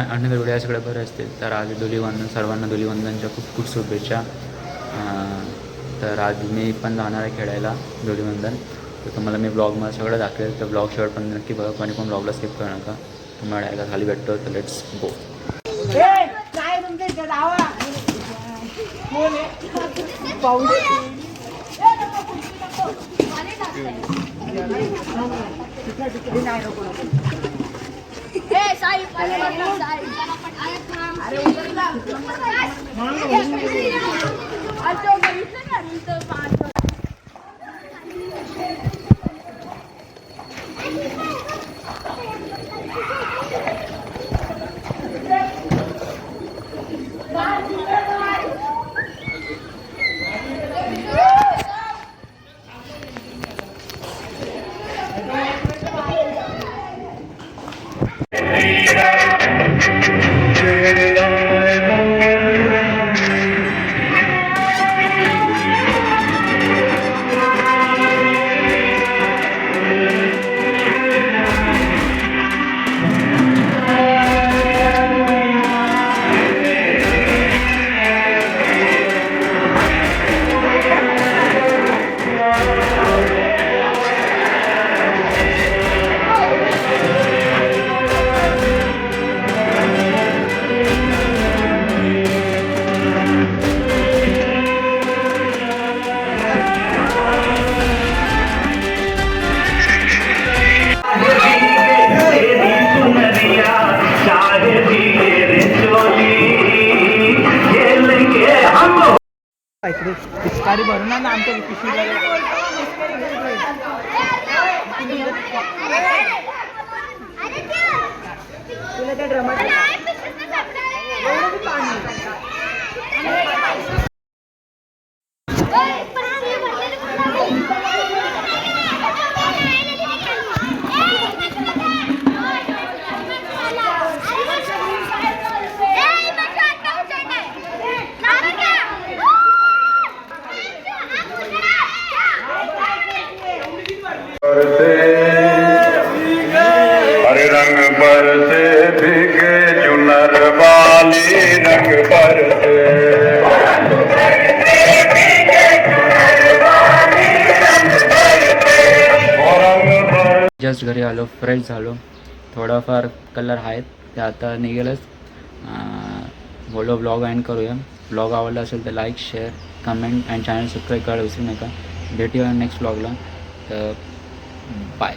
अन्य व्हिडिओ सगळे बरे असतील. तर आज धुलीवंदन, सर्वांना धुलीवंदनच्या खूप खूप शुभेच्छा. तर आज मी पण जाणार आहे खेळायला धुलीवंदन. तर तुम्हाला मी ब्लॉगमध्ये सगळं दाखवेल. तर ब्लॉग शेवट पण नक्की बघा, कोणी पण ब्लॉगला स्किप करू नका. तुम्हाला यायला खाली भेटतो. तर लेट्स गो. पिचकारी भरून ना आमच्या पिशवी तुला त्या ड्रमात हरे रंग बरसे भीगे चुनर वाली रंग बरसे जस्ट घरी आलो, फ्रेश झालो. थोडाफार कलर आहेत ते आता निघेलच. बोलो ब्लॉग एंड करूया. ब्लॉग आवडला असेल तर like, share, comment and channel subscribe करायला विसरू नका. भेटूया नेक्स्ट ब्लॉगला. तर बाय.